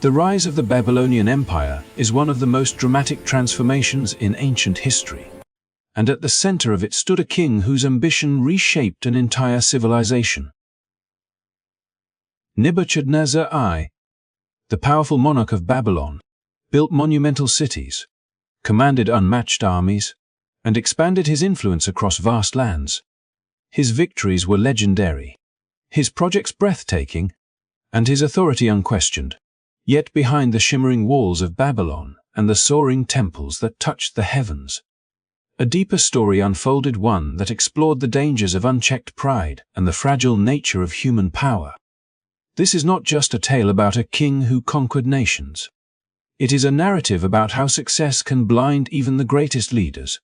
The rise of the Babylonian Empire is one of the most dramatic transformations in ancient history, and at the center of it stood a king whose ambition reshaped an entire civilization. Nebuchadnezzar I, the powerful monarch of Babylon, built monumental cities, commanded unmatched armies, and expanded his influence across vast lands. His victories were legendary, his projects breathtaking, and his authority unquestioned. Yet behind the shimmering walls of Babylon and the soaring temples that touched the heavens, a deeper story unfolded, one that explored the dangers of unchecked pride and the fragile nature of human power. This is not just a tale about a king who conquered nations. It is a narrative about how success can blind even the greatest leaders,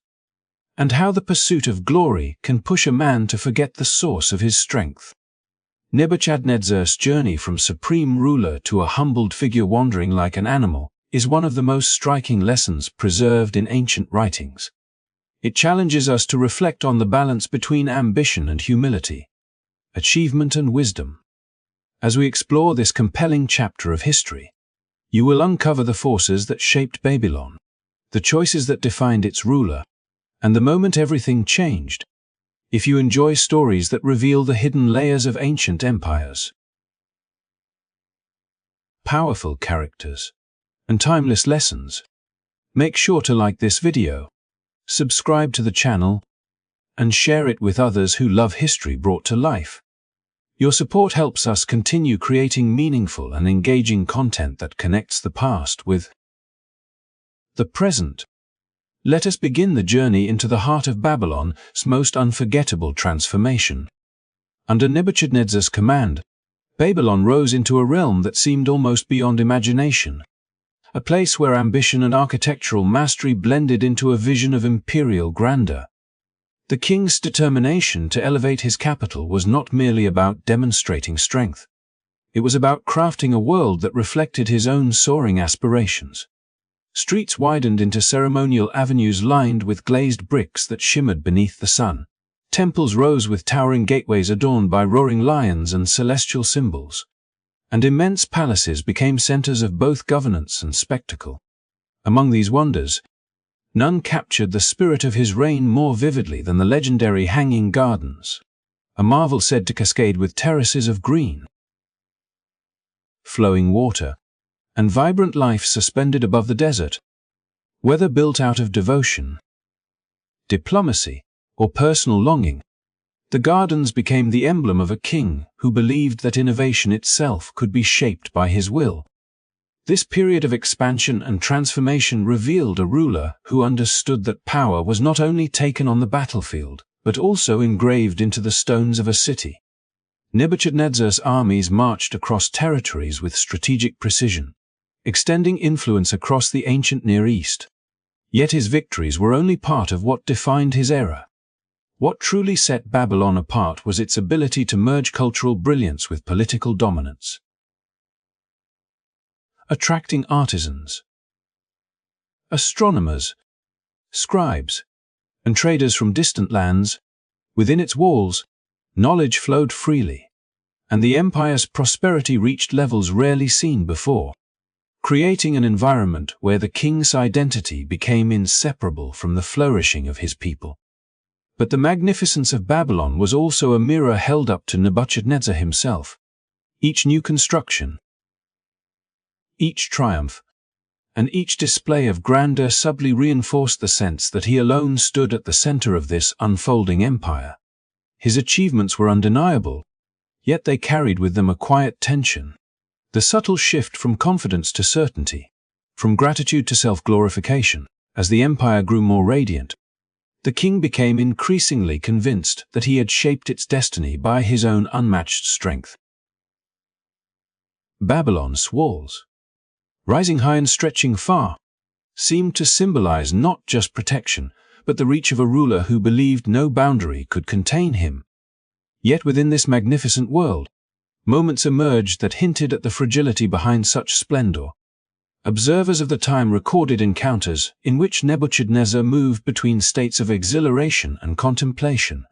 and how the pursuit of glory can push a man to forget the source of his strength. Nebuchadnezzar's journey from supreme ruler to a humbled figure wandering like an animal is one of the most striking lessons preserved in ancient writings. It challenges us to reflect on the balance between ambition and humility, achievement and wisdom. As we explore this compelling chapter of history, you will uncover the forces that shaped Babylon, the choices that defined its ruler, and the moment everything changed. If you enjoy stories that reveal the hidden layers of ancient empires, powerful characters, and timeless lessons, make sure to like this video, subscribe to the channel, and share it with others who love history brought to life. Your support helps us continue creating meaningful and engaging content that connects the past with the present. Let us begin the journey into the heart of Babylon's most unforgettable transformation. Under Nebuchadnezzar's command, Babylon rose into a realm that seemed almost beyond imagination, a place where ambition and architectural mastery blended into a vision of imperial grandeur. The king's determination to elevate his capital was not merely about demonstrating strength. It was about crafting a world that reflected his own soaring aspirations. Streets widened into ceremonial avenues lined with glazed bricks that shimmered beneath the sun. Temples rose with towering gateways adorned by roaring lions and celestial symbols. And immense palaces became centers of both governance and spectacle. Among these wonders, none captured the spirit of his reign more vividly than the legendary Hanging Gardens, a marvel said to cascade with terraces of green, flowing water, and vibrant life suspended above the desert. Whether built out of devotion, diplomacy, or personal longing, the gardens became the emblem of a king who believed that innovation itself could be shaped by his will. This period of expansion and transformation revealed a ruler who understood that power was not only taken on the battlefield, but also engraved into the stones of a city. Nebuchadnezzar's armies marched across territories with strategic precision, extending influence across the ancient Near East. Yet his victories were only part of what defined his era. What truly set Babylon apart was its ability to merge cultural brilliance with political dominance, attracting artisans, astronomers, scribes, and traders from distant lands. Within its walls, knowledge flowed freely, and the empire's prosperity reached levels rarely seen before, creating an environment where the king's identity became inseparable from the flourishing of his people. But the magnificence of Babylon was also a mirror held up to Nebuchadnezzar himself. Each new construction, each triumph, and each display of grandeur subtly reinforced the sense that he alone stood at the center of this unfolding empire. His achievements were undeniable, yet they carried with them a quiet tension, the subtle shift from confidence to certainty, from gratitude to self-glorification. As the empire grew more radiant, the king became increasingly convinced that he had shaped its destiny by his own unmatched strength. Babylon's walls, rising high and stretching far, seemed to symbolize not just protection, but the reach of a ruler who believed no boundary could contain him. Yet within this magnificent world, moments emerged that hinted at the fragility behind such splendor. Observers of the time recorded encounters in which Nebuchadnezzar moved between states of exhilaration and contemplation,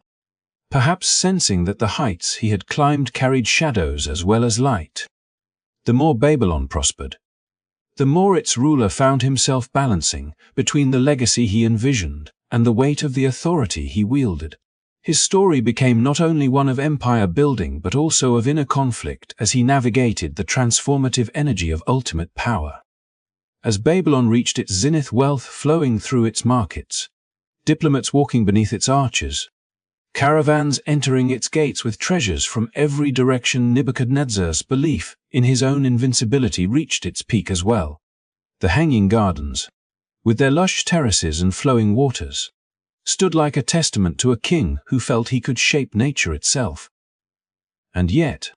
perhaps sensing that the heights he had climbed carried shadows as well as light. The more Babylon prospered, the more its ruler found himself balancing between the legacy he envisioned and the weight of the authority he wielded. His story became not only one of empire building but also of inner conflict as he navigated the transformative energy of ultimate power. As Babylon reached its zenith, wealth flowing through its markets, diplomats walking beneath its arches, caravans entering its gates with treasures from every direction, Nebuchadnezzar's belief in his own invincibility reached its peak as well. The hanging gardens, with their lush terraces and flowing waters, stood like a testament to a king who felt he could shape nature itself. And yet,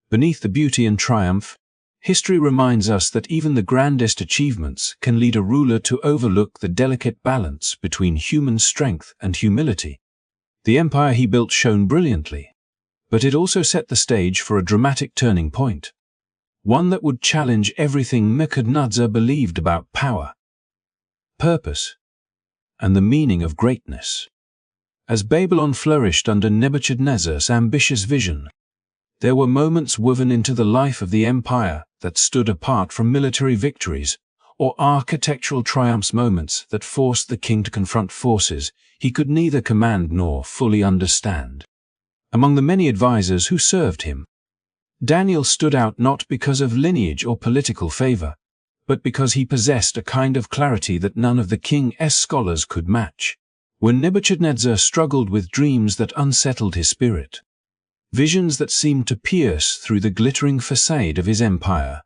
beneath the beauty and triumph, history reminds us that even the grandest achievements can lead a ruler to overlook the delicate balance between human strength and humility. The empire he built shone brilliantly, but it also set the stage for a dramatic turning point, one that would challenge everything Nebuchadnezzar believed about power, purpose, and the meaning of greatness. As Babylon flourished under Nebuchadnezzar's ambitious vision, there were moments woven into the life of the empire that stood apart from military victories or architectural triumphs, moments that forced the king to confront forces he could neither command nor fully understand. Among the many advisors who served him, Daniel stood out not because of lineage or political favor, but because he possessed a kind of clarity that none of the king's scholars could match. When Nebuchadnezzar struggled with dreams that unsettled his spirit, visions that seemed to pierce through the glittering facade of his empire,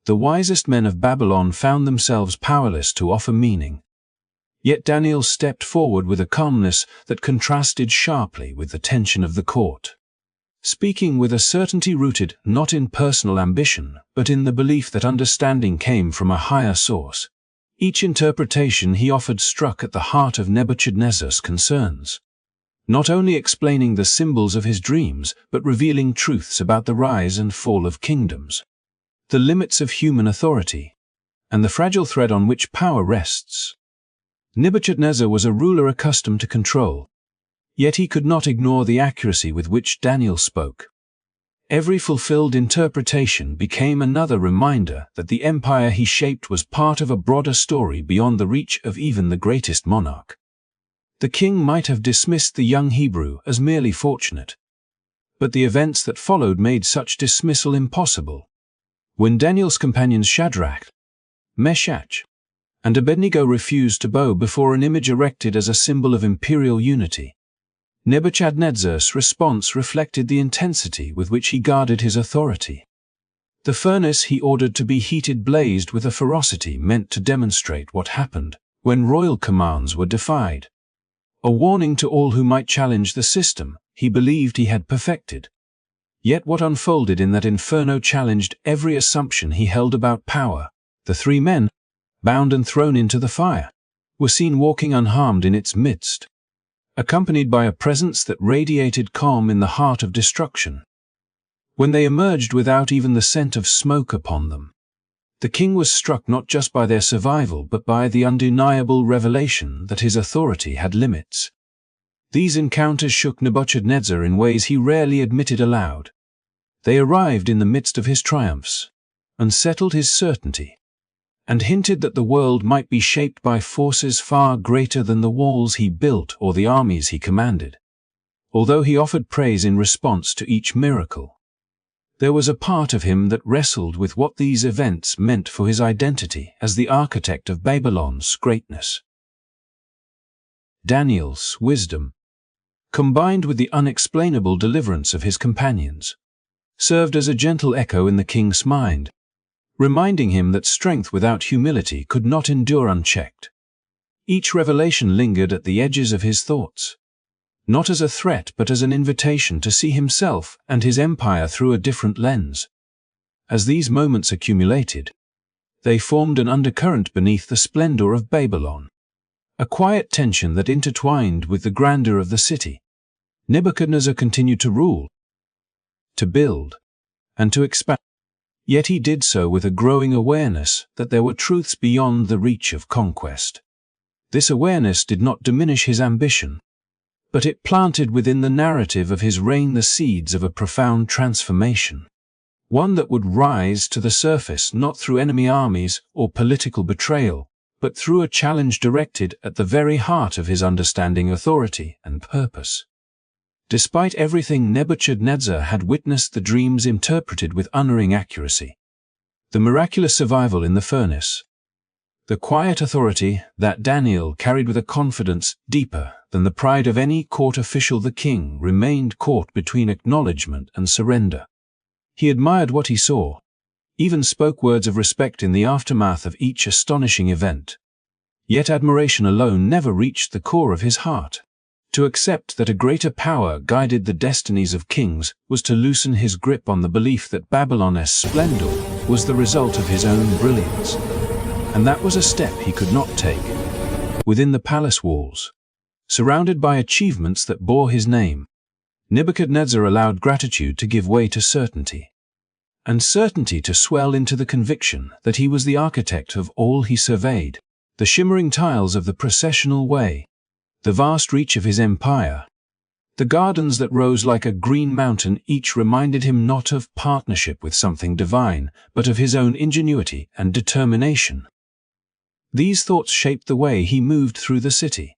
the wisest men of Babylon found themselves powerless to offer meaning. Yet Daniel stepped forward with a calmness that contrasted sharply with the tension of the court, speaking with a certainty rooted not in personal ambition, but in the belief that understanding came from a higher source. Each interpretation he offered struck at the heart of Nebuchadnezzar's concerns, not only explaining the symbols of his dreams, but revealing truths about the rise and fall of kingdoms, the limits of human authority, and the fragile thread on which power rests. Nebuchadnezzar was a ruler accustomed to control, yet he could not ignore the accuracy with which Daniel spoke. Every fulfilled interpretation became another reminder that the empire he shaped was part of a broader story beyond the reach of even the greatest monarch. The king might have dismissed the young Hebrew as merely fortunate, but the events that followed made such dismissal impossible. When Daniel's companions Shadrach, Meshach, and Abednego refused to bow before an image erected as a symbol of imperial unity, Nebuchadnezzar's response reflected the intensity with which he guarded his authority. The furnace he ordered to be heated blazed with a ferocity meant to demonstrate what happened when royal commands were defied, a warning to all who might challenge the system he believed he had perfected. Yet what unfolded in that inferno challenged every assumption he held about power. The three men, bound and thrown into the fire, were seen walking unharmed in its midst, accompanied by a presence that radiated calm in the heart of destruction. When they emerged without even the scent of smoke upon them, the king was struck not just by their survival but by the undeniable revelation that his authority had limits. These encounters shook Nebuchadnezzar in ways he rarely admitted aloud. They arrived in the midst of his triumphs, unsettled his certainty, and hinted that the world might be shaped by forces far greater than the walls he built or the armies he commanded. Although he offered praise in response to each miracle, there was a part of him that wrestled with what these events meant for his identity as the architect of Babylon's greatness. Daniel's wisdom, combined with the unexplainable deliverance of his companions, served as a gentle echo in the king's mind, reminding him that strength without humility could not endure unchecked. Each revelation lingered at the edges of his thoughts, not as a threat but as an invitation to see himself and his empire through a different lens. As these moments accumulated, they formed an undercurrent beneath the splendor of Babylon, a quiet tension that intertwined with the grandeur of the city. Nebuchadnezzar continued to rule, to build, and to expand. Yet he did so with a growing awareness that there were truths beyond the reach of conquest. This awareness did not diminish his ambition, but it planted within the narrative of his reign the seeds of a profound transformation. one that would rise to the surface not through enemy armies or political betrayal, but through a challenge directed at the very heart of his understanding, authority, and purpose. Despite everything, Nebuchadnezzar had witnessed the dreams interpreted with unerring accuracy. The miraculous survival in the furnace. The quiet authority that Daniel carried with a confidence deeper than the pride of any court official. The king remained caught between acknowledgement and surrender. He admired what he saw, even spoke words of respect in the aftermath of each astonishing event. Yet admiration alone never reached the core of his heart. To accept that a greater power guided the destinies of kings was to loosen his grip on the belief that Babylon's splendor was the result of his own brilliance. And that was a step he could not take. Within the palace walls, surrounded by achievements that bore his name, Nebuchadnezzar allowed gratitude to give way to certainty, and certainty to swell into the conviction that he was the architect of all he surveyed. The shimmering tiles of the processional way, the vast reach of his empire, the gardens that rose like a green mountain, each reminded him not of partnership with something divine, but of his own ingenuity and determination. These thoughts shaped the way he moved through the city,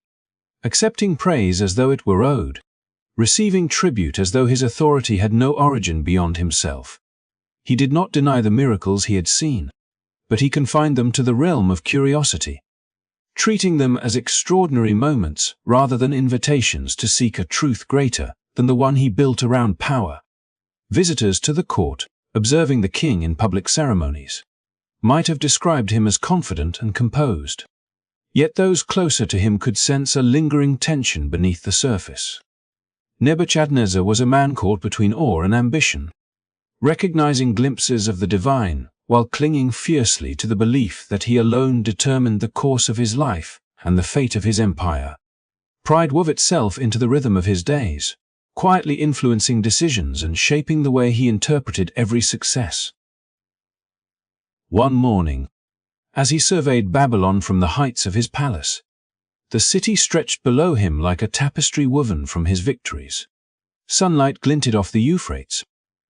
accepting praise as though it were owed, receiving tribute as though his authority had no origin beyond himself. He did not deny the miracles he had seen, but he confined them to the realm of curiosity, treating them as extraordinary moments rather than invitations to seek a truth greater than the one he built around power. Visitors to the court, observing the king in public ceremonies, might have described him as confident and composed. Yet those closer to him could sense a lingering tension beneath the surface. Nebuchadnezzar was a man caught between awe and ambition, recognizing glimpses of the divine while clinging fiercely to the belief that he alone determined the course of his life and the fate of his empire. Pride wove itself into the rhythm of his days, quietly influencing decisions and shaping the way he interpreted every success. One morning, as he surveyed Babylon from the heights of his palace, the city stretched below him like a tapestry woven from his victories. Sunlight glinted off the Euphrates,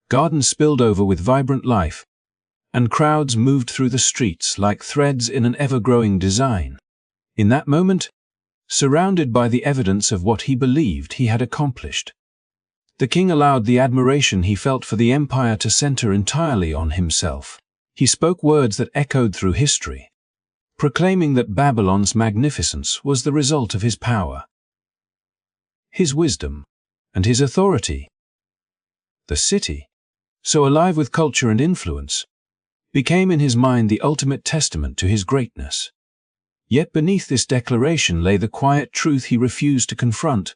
gardens spilled over with vibrant life, and crowds moved through the streets like threads in an ever-growing design. In that moment, surrounded by the evidence of what he believed he had accomplished, the king allowed the admiration he felt for the empire to center entirely on himself. He spoke words that echoed through history, proclaiming that Babylon's magnificence was the result of his power, his wisdom, and his authority. The city, so alive with culture and influence, became in his mind the ultimate testament to his greatness. Yet beneath this declaration lay the quiet truth he refused to confront,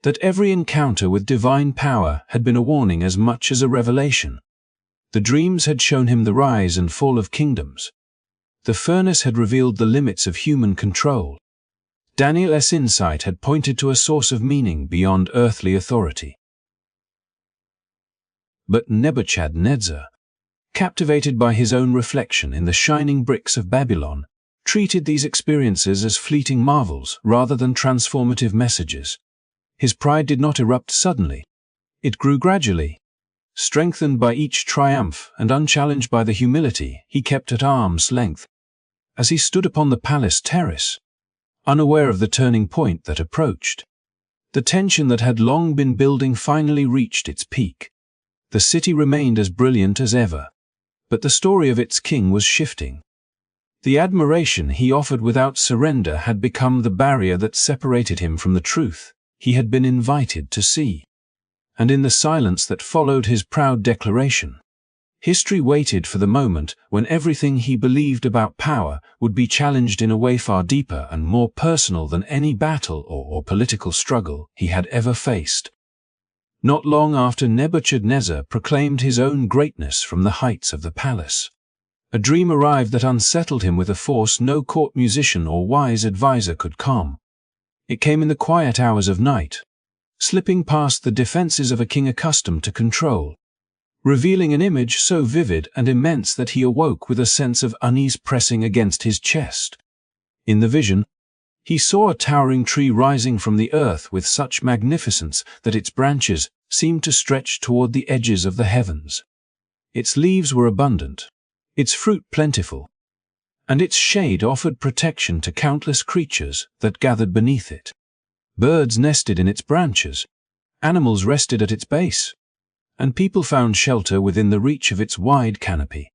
that every encounter with divine power had been a warning as much as a revelation. The dreams had shown him the rise and fall of kingdoms. The furnace had revealed the limits of human control. Daniel's insight had pointed to a source of meaning beyond earthly authority. But Nebuchadnezzar, captivated by his own reflection in the shining bricks of Babylon, treated these experiences as fleeting marvels rather than transformative messages. His pride did not erupt suddenly. It grew gradually, strengthened by each triumph and unchallenged by the humility he kept at arm's length. As he stood upon the palace terrace, unaware of the turning point that approached, the tension that had long been building finally reached its peak. The city remained as brilliant as ever, but the story of its king was shifting. The admiration he offered without surrender had become the barrier that separated him from the truth he had been invited to see. And in the silence that followed his proud declaration, history waited for the moment when everything he believed about power would be challenged in a way far deeper and more personal than any battle or political struggle he had ever faced. Not long after Nebuchadnezzar proclaimed his own greatness from the heights of the palace, a dream arrived that unsettled him with a force no court musician or wise advisor could calm. It came in the quiet hours of night, slipping past the defenses of a king accustomed to control, revealing an image so vivid and immense that he awoke with a sense of unease pressing against his chest. In the vision, he saw a towering tree rising from the earth with such magnificence that its branches seemed to stretch toward the edges of the heavens. Its leaves were abundant, its fruit plentiful, and its shade offered protection to countless creatures that gathered beneath it. Birds nested in its branches, animals rested at its base, and people found shelter within the reach of its wide canopy.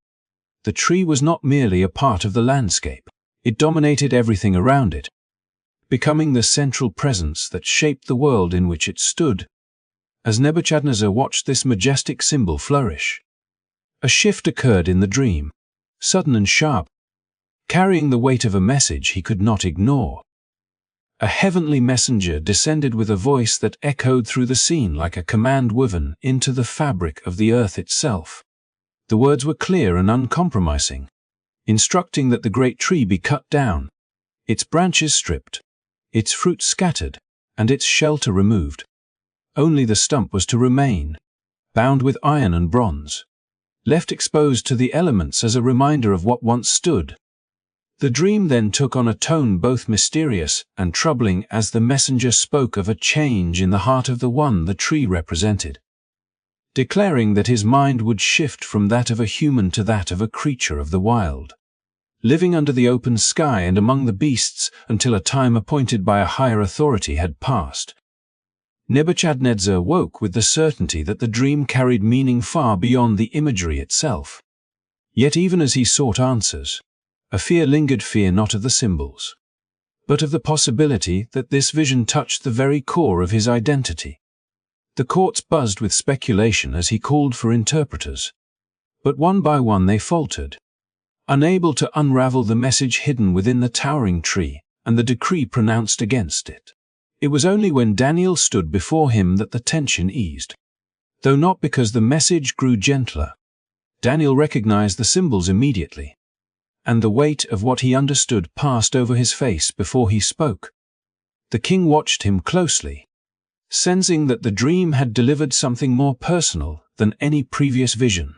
The tree was not merely a part of the landscape, it dominated everything around it, becoming the central presence that shaped the world in which it stood. As Nebuchadnezzar watched this majestic symbol flourish, a shift occurred in the dream, sudden and sharp, carrying the weight of a message he could not ignore. A heavenly messenger descended with a voice that echoed through the scene like a command woven into the fabric of the earth itself. The words were clear and uncompromising, instructing that the great tree be cut down, its branches stripped, its fruit scattered, and its shelter removed. Only the stump was to remain, bound with iron and bronze, left exposed to the elements as a reminder of what once stood. The dream then took on a tone both mysterious and troubling as the messenger spoke of a change in the heart of the one the tree represented, declaring that his mind would shift from that of a human to that of a creature of the wild, living under the open sky and among the beasts until a time appointed by a higher authority had passed. Nebuchadnezzar woke with the certainty that the dream carried meaning far beyond the imagery itself. Yet even as he sought answers, a fear lingered, fear not of the symbols, but of the possibility that this vision touched the very core of his identity. The courts buzzed with speculation as he called for interpreters, but one by one they faltered, unable to unravel the message hidden within the towering tree and the decree pronounced against it. It was only when Daniel stood before him that the tension eased. Though not because the message grew gentler, Daniel recognized the symbols immediately, and the weight of what he understood passed over his face before he spoke. The king watched him closely, sensing that the dream had delivered something more personal than any previous vision.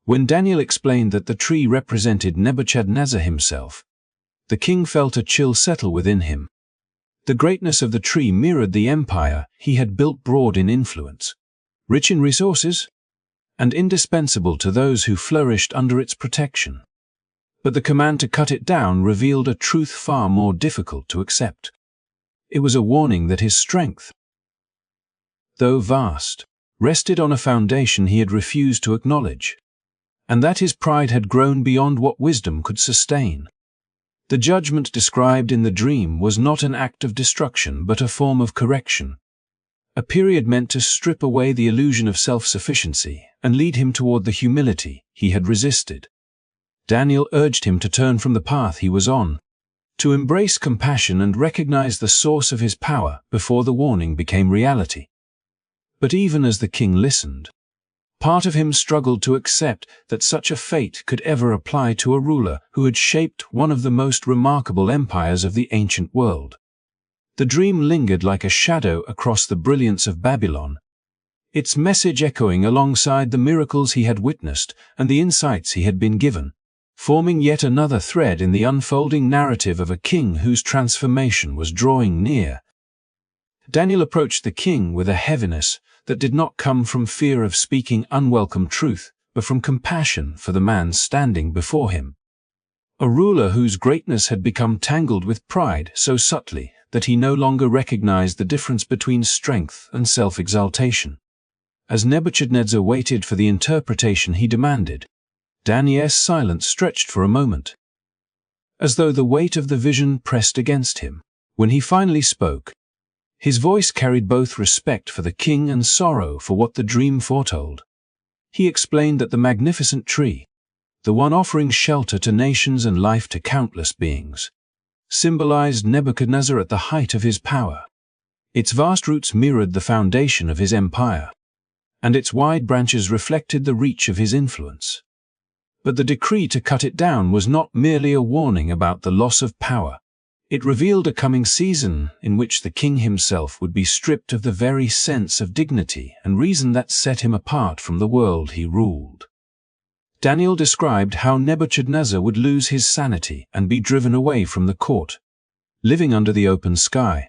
When Daniel explained that the tree represented Nebuchadnezzar himself, the king felt a chill settle within him. The greatness of the tree mirrored the empire he had built, broad in influence, rich in resources, and indispensable to those who flourished under its protection. But the command to cut it down revealed a truth far more difficult to accept. It was a warning that his strength, though vast, rested on a foundation he had refused to acknowledge, and that his pride had grown beyond what wisdom could sustain. The judgment described in the dream was not an act of destruction but a form of correction, a period meant to strip away the illusion of self-sufficiency and lead him toward the humility he had resisted. Daniel urged him to turn from the path he was on, to embrace compassion and recognize the source of his power before the warning became reality. But even as the king listened, part of him struggled to accept that such a fate could ever apply to a ruler who had shaped one of the most remarkable empires of the ancient world. The dream lingered like a shadow across the brilliance of Babylon, its message echoing alongside the miracles he had witnessed and the insights he had been given, forming yet another thread in the unfolding narrative of a king whose transformation was drawing near. Daniel approached the king with a heaviness that did not come from fear of speaking unwelcome truth, but from compassion for the man standing before him. A ruler whose greatness had become tangled with pride so subtly that he no longer recognized the difference between strength and self-exaltation. As Nebuchadnezzar waited for the interpretation he demanded, Daniel's silence stretched for a moment, as though the weight of the vision pressed against him. When he finally spoke, his voice carried both respect for the king and sorrow for what the dream foretold. He explained that the magnificent tree, the one offering shelter to nations and life to countless beings, symbolized Nebuchadnezzar at the height of his power. Its vast roots mirrored the foundation of his empire, and its wide branches reflected the reach of his influence. But the decree to cut it down was not merely a warning about the loss of power. It revealed a coming season in which the king himself would be stripped of the very sense of dignity and reason that set him apart from the world he ruled. Daniel described how Nebuchadnezzar would lose his sanity and be driven away from the court, living under the open sky,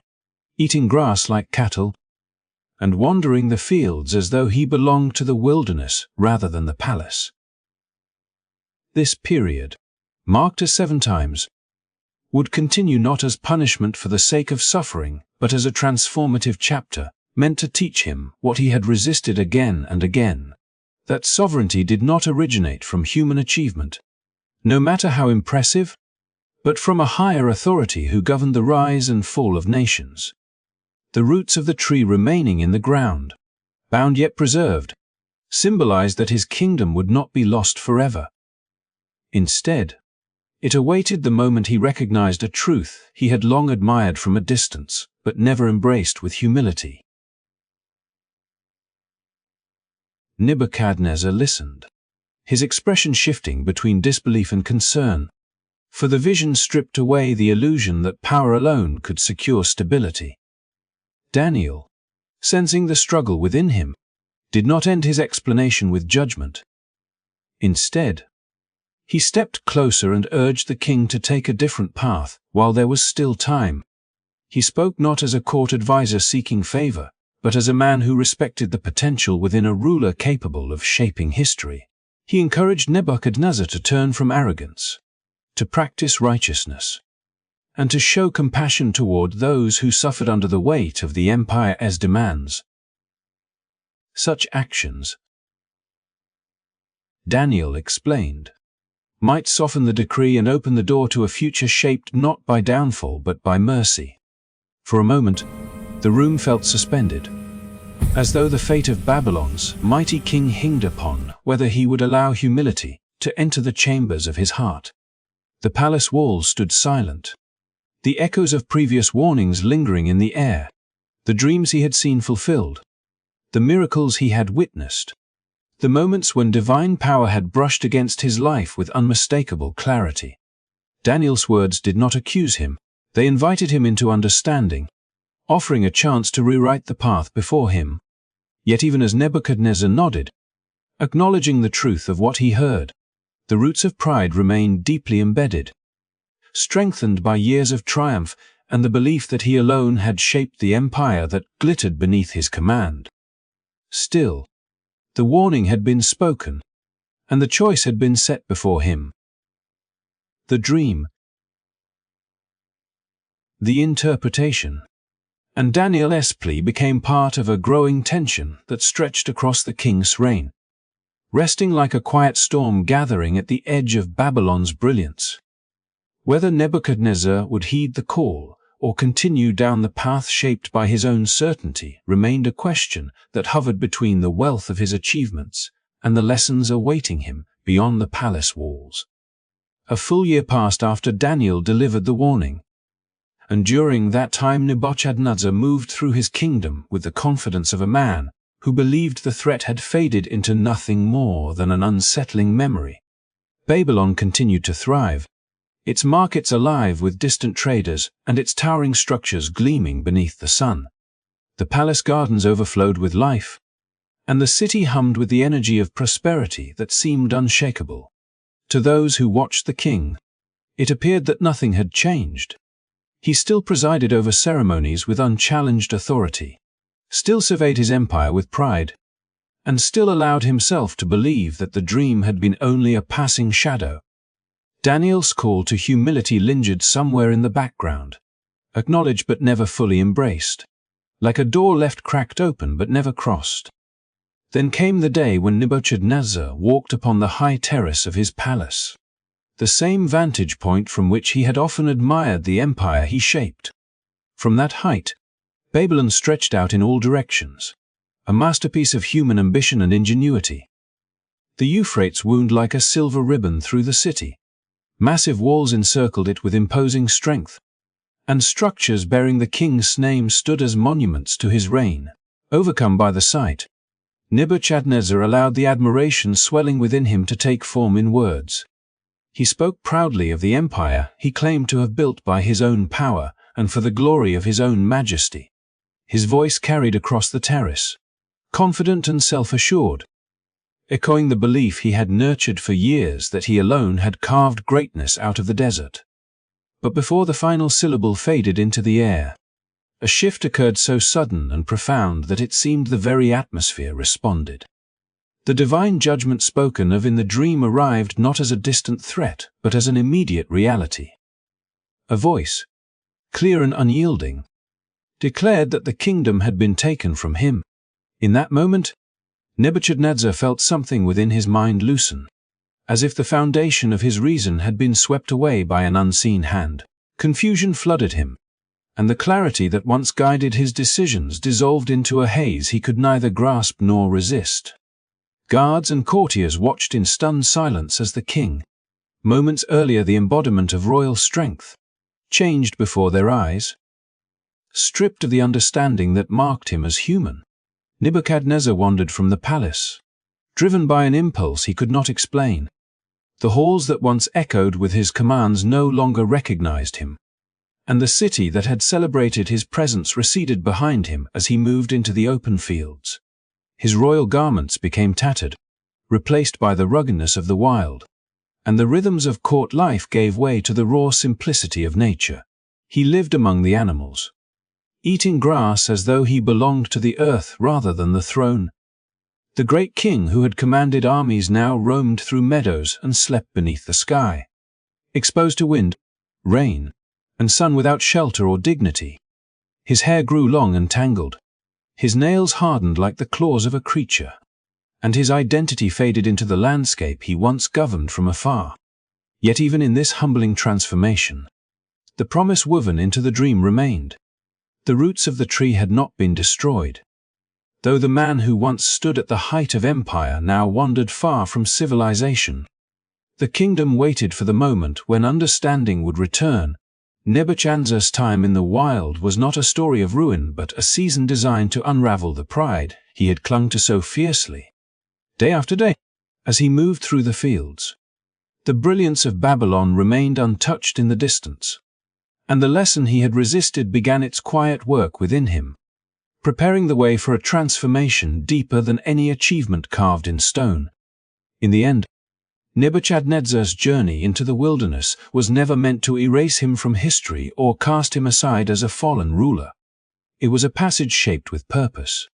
eating grass like cattle, and wandering the fields as though he belonged to the wilderness rather than the palace. This period, marked as 7 times, would continue not as punishment for the sake of suffering, but as a transformative chapter, meant to teach him what he had resisted again and again, that sovereignty did not originate from human achievement, no matter how impressive, but from a higher authority who governed the rise and fall of nations. The roots of the tree remaining in the ground, bound yet preserved, symbolized that his kingdom would not be lost forever. Instead, it awaited the moment he recognized a truth he had long admired from a distance, but never embraced with humility. Nebuchadnezzar listened, his expression shifting between disbelief and concern, for the vision stripped away the illusion that power alone could secure stability. Daniel, sensing the struggle within him, did not end his explanation with judgment. Instead, he stepped closer and urged the king to take a different path while there was still time. He spoke not as a court advisor seeking favor, but as a man who respected the potential within a ruler capable of shaping history. He encouraged Nebuchadnezzar to turn from arrogance, to practice righteousness, and to show compassion toward those who suffered under the weight of the empire's demands. Such actions, Daniel explained, might soften the decree and open the door to a future shaped not by downfall but by mercy. For a moment, the room felt suspended, as though the fate of Babylon's mighty king hinged upon whether he would allow humility to enter the chambers of his heart. The palace walls stood silent, the echoes of previous warnings lingering in the air, the dreams he had seen fulfilled, the miracles he had witnessed, the moments when divine power had brushed against his life with unmistakable clarity. Daniel's words did not accuse him, they invited him into understanding, offering a chance to rewrite the path before him. Yet even as Nebuchadnezzar nodded, acknowledging the truth of what he heard, the roots of pride remained deeply embedded, strengthened by years of triumph and the belief that he alone had shaped the empire that glittered beneath his command. Still, the warning had been spoken, and the choice had been set before him. The dream, the interpretation, and Daniel's plea became part of a growing tension that stretched across the king's reign, resting like a quiet storm gathering at the edge of Babylon's brilliance. Whether Nebuchadnezzar would heed the call or continue down the path shaped by his own certainty remained a question that hovered between the wealth of his achievements and the lessons awaiting him beyond the palace walls. A full year passed after Daniel delivered the warning, and during that time Nebuchadnezzar moved through his kingdom with the confidence of a man who believed the threat had faded into nothing more than an unsettling memory. Babylon continued to thrive, its markets alive with distant traders and its towering structures gleaming beneath the sun. The palace gardens overflowed with life, and the city hummed with the energy of prosperity that seemed unshakable. To those who watched the king, it appeared that nothing had changed. He still presided over ceremonies with unchallenged authority, still surveyed his empire with pride, and still allowed himself to believe that the dream had been only a passing shadow. Daniel's call to humility lingered somewhere in the background, acknowledged but never fully embraced, like a door left cracked open but never crossed. Then came the day when Nebuchadnezzar walked upon the high terrace of his palace, the same vantage point from which he had often admired the empire he shaped. From that height, Babylon stretched out in all directions, a masterpiece of human ambition and ingenuity. The Euphrates wound like a silver ribbon through the city. Massive walls encircled it with imposing strength, and structures bearing the king's name stood as monuments to his reign. Overcome by the sight, Nebuchadnezzar allowed the admiration swelling within him to take form in words. He spoke proudly of the empire he claimed to have built by his own power and for the glory of his own majesty. His voice carried across the terrace, confident and self-assured, echoing the belief he had nurtured for years that he alone had carved greatness out of the desert. But before the final syllable faded into the air, A shift occurred so sudden and profound that it seemed the very atmosphere responded. The divine judgment spoken of in the dream arrived not as a distant threat, but as an immediate reality. A voice, clear and unyielding, declared that the kingdom had been taken from him. In that moment, Nebuchadnezzar felt something within his mind loosen, as if the foundation of his reason had been swept away by an unseen hand. Confusion flooded him, and the clarity that once guided his decisions dissolved into a haze he could neither grasp nor resist. Guards and courtiers watched in stunned silence as the king, moments earlier the embodiment of royal strength, changed before their eyes. Stripped of the understanding that marked him as human, Nebuchadnezzar wandered from the palace, driven by an impulse he could not explain. The halls that once echoed with his commands no longer recognized him, and the city that had celebrated his presence receded behind him as he moved into the open fields. His royal garments became tattered, replaced by the ruggedness of the wild, and the rhythms of court life gave way to the raw simplicity of nature. He lived among the animals, eating grass as though he belonged to the earth rather than the throne. The great king who had commanded armies now roamed through meadows and slept beneath the sky, exposed to wind, rain, and sun without shelter or dignity. His hair grew long and tangled, his nails hardened like the claws of a creature, and his identity faded into the landscape he once governed from afar. Yet even in this humbling transformation, the promise woven into the dream remained. The roots of the tree had not been destroyed, though the man who once stood at the height of empire now wandered far from civilization. The kingdom waited for the moment when understanding would return. Nebuchadnezzar's time in the wild was not a story of ruin but a season designed to unravel the pride he had clung to so fiercely. Day after day, as he moved through the fields, the brilliance of Babylon remained untouched in the distance, and the lesson he had resisted began its quiet work within him, preparing the way for a transformation deeper than any achievement carved in stone. In the end, Nebuchadnezzar's journey into the wilderness was never meant to erase him from history or cast him aside as a fallen ruler. It was a passage shaped with purpose,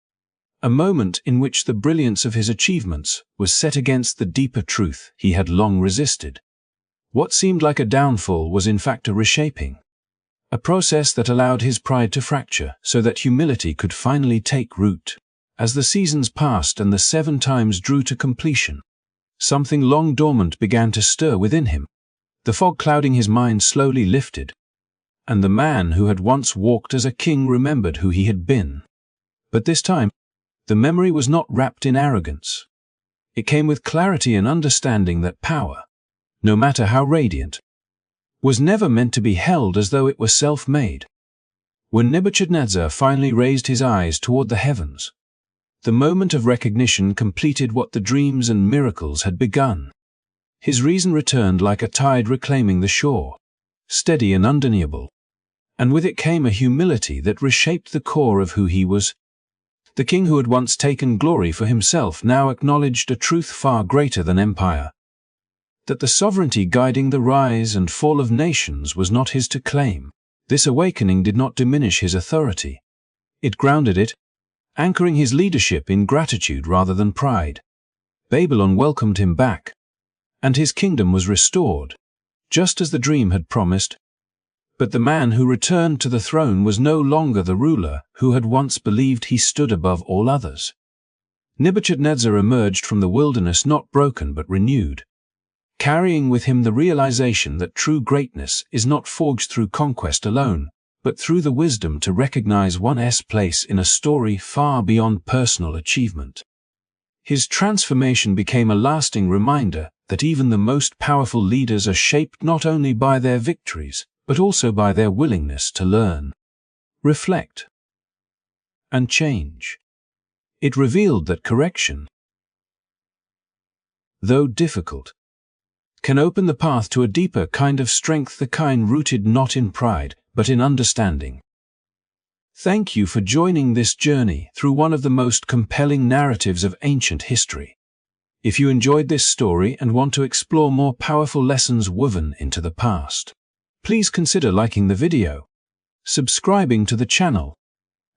a moment in which the brilliance of his achievements was set against the deeper truth he had long resisted. What seemed like a downfall was in fact a reshaping, a process that allowed his pride to fracture so that humility could finally take root. As the seasons passed and the 7 times drew to completion, something long dormant began to stir within him. The fog clouding his mind slowly lifted, and the man who had once walked as a king remembered who he had been. But this time, the memory was not wrapped in arrogance. It came with clarity and understanding that power, no matter how radiant, was never meant to be held as though it were self-made. When Nebuchadnezzar finally raised his eyes toward the heavens, the moment of recognition completed what the dreams and miracles had begun. His reason returned like a tide reclaiming the shore, steady and undeniable, and with it came a humility that reshaped the core of who he was. The king who had once taken glory for himself now acknowledged a truth far greater than empire, that the sovereignty guiding the rise and fall of nations was not his to claim. This awakening did not diminish his authority. It grounded it, anchoring his leadership in gratitude rather than pride. Babylon welcomed him back, and his kingdom was restored, just as the dream had promised. But the man who returned to the throne was no longer the ruler who had once believed he stood above all others. Nebuchadnezzar emerged from the wilderness not broken but renewed, carrying with him the realization that true greatness is not forged through conquest alone, but through the wisdom to recognize one's place in a story far beyond personal achievement. His transformation became a lasting reminder that even the most powerful leaders are shaped not only by their victories, but also by their willingness to learn, reflect, and change. It revealed that correction, though difficult, can open the path to a deeper kind of strength, the kind rooted not in pride, but in understanding. Thank you for joining this journey through one of the most compelling narratives of ancient history. If you enjoyed this story and want to explore more powerful lessons woven into the past, please consider liking the video, subscribing to the channel,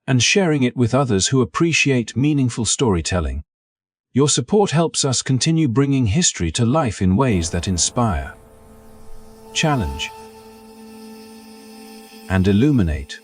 and sharing it with others who appreciate meaningful storytelling. Your support helps us continue bringing history to life in ways that inspire, challenge, and illuminate.